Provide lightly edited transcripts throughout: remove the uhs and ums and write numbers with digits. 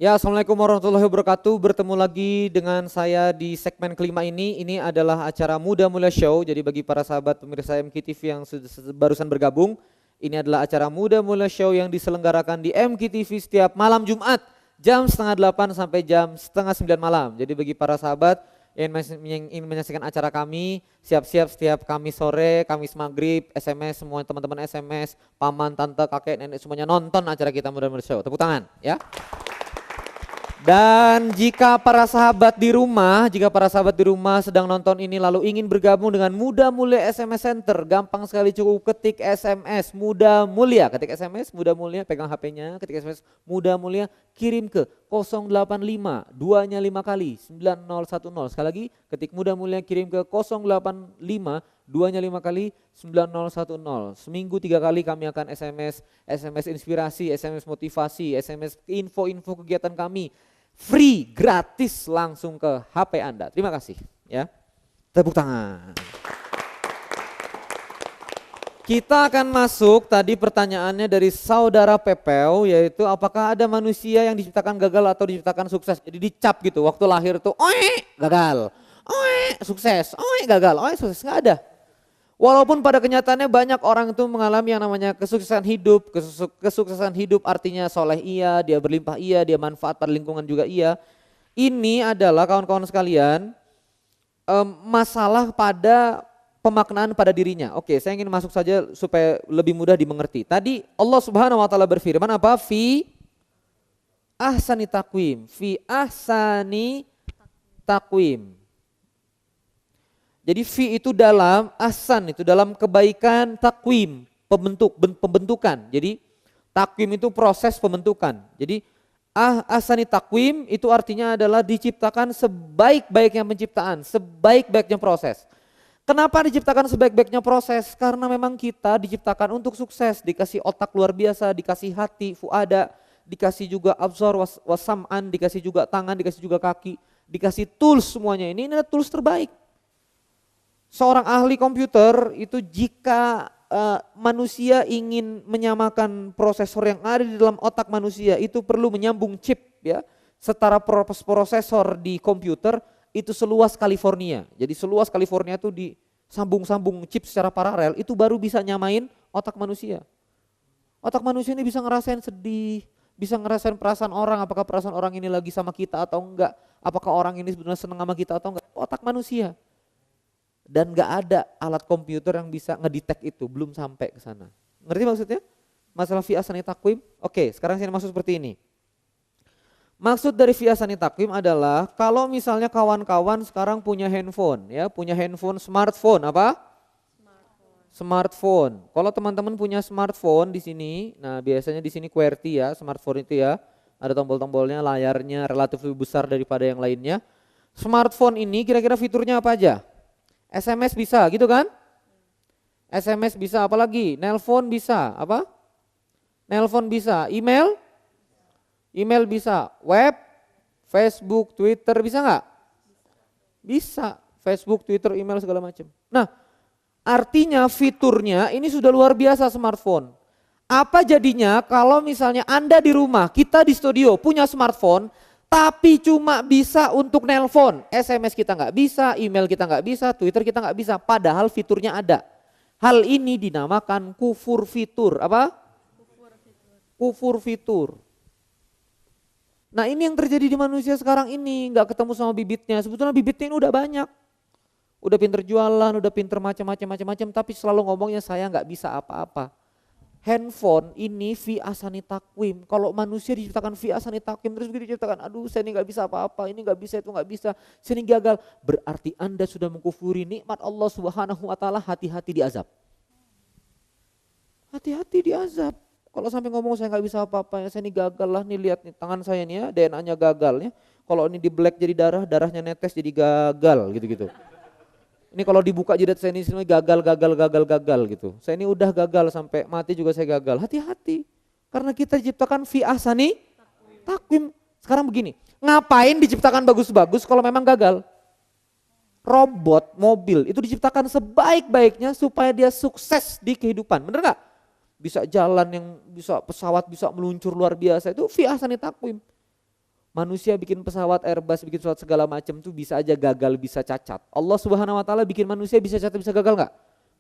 Ya, Assalamualaikum warahmatullahi wabarakatuh. Bertemu lagi dengan saya di segmen kelima ini. Ini adalah acara Muda Mulia Show. Jadi bagi para sahabat pemirsa MKTV yang barusan bergabung, ini adalah acara Muda Mulia Show yang diselenggarakan di MKTV setiap malam Jumat jam setengah 8 sampai jam setengah 9 malam. Jadi bagi para sahabat yang ingin menyaksikan acara kami, siap-siap setiap Kamis sore, Kamis maghrib, SMS, semua teman-teman SMS, paman, tante, kakek, nenek semuanya nonton acara kita Muda Mulia Show. Tepuk tangan ya. Dan jika para sahabat di rumah sedang nonton ini lalu ingin bergabung dengan Muda Mulia SMS Center, gampang sekali, cukup ketik SMS Muda Mulia, ketik SMS Muda Mulia, pegang HP-nya, ketik SMS Muda Mulia, kirim ke 085 2-nya 5 kali 9010. Sekali lagi ketik Muda Mulia, kirim ke 085 2-nya 5 kali 9010. Seminggu 3 kali kami akan SMS inspirasi, SMS motivasi, SMS info-info kegiatan kami. Free, gratis langsung ke HP Anda. Terima kasih ya. Tepuk tangan. Kita akan masuk, tadi pertanyaannya dari saudara Pepeu, yaitu apakah ada manusia yang diciptakan gagal atau diciptakan sukses. Jadi dicap gitu, waktu lahir tuh gagal, sukses, gagal, sukses, nggak ada. Walaupun pada kenyataannya banyak orang itu mengalami yang namanya kesuksesan hidup. Kesuksesan hidup artinya soleh iya, dia berlimpah iya, dia manfaat pada lingkungan juga iya. Ini adalah kawan-kawan sekalian masalah pada pemaknaan pada dirinya. Oke, saya ingin masuk saja supaya lebih mudah dimengerti. Tadi Allah Subhanahu wa taala berfirman apa? Fi ahsani taqwim, fi ahsani taqwim. Jadi fi itu dalam, ahsan itu dalam kebaikan, takwim, pembentukan. Jadi takwim itu proses pembentukan. Jadi ahsani takwim itu artinya adalah diciptakan sebaik-baiknya penciptaan, sebaik-baiknya proses. Kenapa diciptakan sebaik-baiknya proses? Karena memang kita diciptakan untuk sukses, dikasih otak luar biasa, dikasih hati, fuada, dikasih juga absor, wasam'an, dikasih juga tangan, dikasih juga kaki, dikasih tools semuanya. Ini adalah tools terbaik. Seorang ahli komputer itu jika manusia ingin menyamakan prosesor yang ada di dalam otak manusia itu perlu menyambung chip ya. Setara prosesor di komputer itu seluas California. Jadi seluas California itu disambung-sambung chip secara paralel itu baru bisa nyamain otak manusia. Otak manusia ini bisa ngerasain sedih, bisa ngerasain perasaan orang, apakah perasaan orang ini lagi sama kita atau enggak, apakah orang ini sebenarnya senang sama kita atau enggak. Otak manusia. Dan gak ada alat komputer yang bisa ngedetect itu, belum sampai ke sana. Ngerti maksudnya? Masalah fi ahsani taqwim. Oke, sekarang saya masuk seperti ini. Maksud dari fi ahsani taqwim adalah kalau misalnya kawan-kawan sekarang punya handphone ya, punya handphone smartphone apa? Smartphone. Kalau teman-teman punya smartphone di sini, nah biasanya di sini QWERTY ya, smartphone itu ya, ada tombol-tombolnya, layarnya relatif lebih besar daripada yang lainnya. Smartphone ini kira-kira fiturnya apa aja? SMS bisa gitu kan? SMS bisa, apalagi? Nelpon bisa, apa? Nelpon bisa, email? Email bisa, web, Facebook, Twitter bisa nggak? Bisa, Facebook, Twitter, email segala macam. Nah, artinya fiturnya ini sudah luar biasa smartphone. Apa jadinya kalau misalnya Anda di rumah, kita di studio punya smartphone, tapi cuma bisa untuk nelpon, SMS kita nggak bisa, email kita nggak bisa, Twitter kita nggak bisa, padahal fiturnya ada. Hal ini dinamakan kufur fitur, apa? Kufur fitur. Nah ini yang terjadi di manusia sekarang ini, nggak ketemu sama bibitnya. Sebetulnya bibitnya ini udah banyak, udah pinter jualan, udah pinter macam-macam, tapi selalu ngomongnya saya nggak bisa apa-apa. Handphone ini fi ahsani taqwim. Kalau manusia diciptakan fi ahsani taqwim terus begitu diciptakan, aduh saya ini nggak bisa apa-apa, ini nggak bisa, itu nggak bisa, saya ini gagal. Berarti Anda sudah mengkufuri nikmat Allah Subhanahu wa taala, hati-hati diazab. Hati-hati diazab. Kalau sampai ngomong saya nggak bisa apa-apa, saya ini gagal lah, nih lihat nih tangan saya nih ya, DNA-nya gagal ya. Kalau ini di black jadi darah, darahnya netes jadi gagal gitu-gitu. Ini kalau dibuka jidat saya ini semua gagal gitu. Saya ini udah gagal sampai mati juga saya gagal. Hati-hati. Karena kita diciptakan fi ahsani taqwim. Sekarang begini, ngapain diciptakan bagus-bagus kalau memang gagal? Robot, mobil itu diciptakan sebaik-baiknya supaya dia sukses di kehidupan. Bener gak? Bisa jalan yang bisa pesawat bisa meluncur luar biasa itu fi ahsani taqwim. Manusia bikin pesawat Airbus, bikin pesawat segala macam tuh bisa aja gagal, bisa cacat. Allah Subhanahu wa taala bikin manusia bisa cacat, bisa gagal nggak?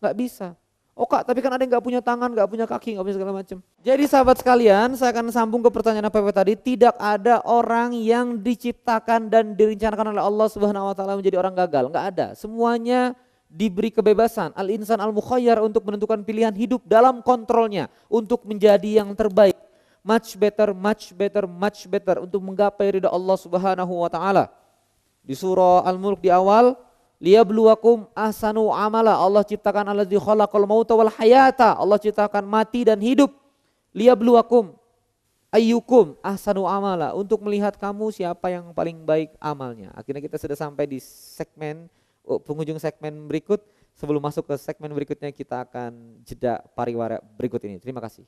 Nggak bisa. Oh Kak, tapi kan ada yang nggak punya tangan, nggak punya kaki, nggak punya segala macam. Jadi sahabat sekalian, saya akan sambung ke pertanyaan APW tadi. Tidak ada orang yang diciptakan dan direncanakan oleh Allah Subhanahu wa taala menjadi orang gagal, nggak ada. Semuanya diberi kebebasan. Al-insan al-mukhayyar untuk menentukan pilihan hidup dalam kontrolnya untuk menjadi yang terbaik. Much better, much better, much better untuk menggapai ridha Allah Subhanahu wa taala. Di surah Al-Mulk di awal, liyabluwakum ahsanu amala. Allah ciptakan alladzi khalaqal mauta wal hayata. Allah ciptakan mati dan hidup. Liyabluwakum ayyukum ahsanu amala, untuk melihat kamu siapa yang paling baik amalnya. Akhirnya kita sudah sampai di penghujung segmen berikut. Sebelum masuk ke segmen berikutnya, kita akan jeda pariwara berikut ini. Terima kasih.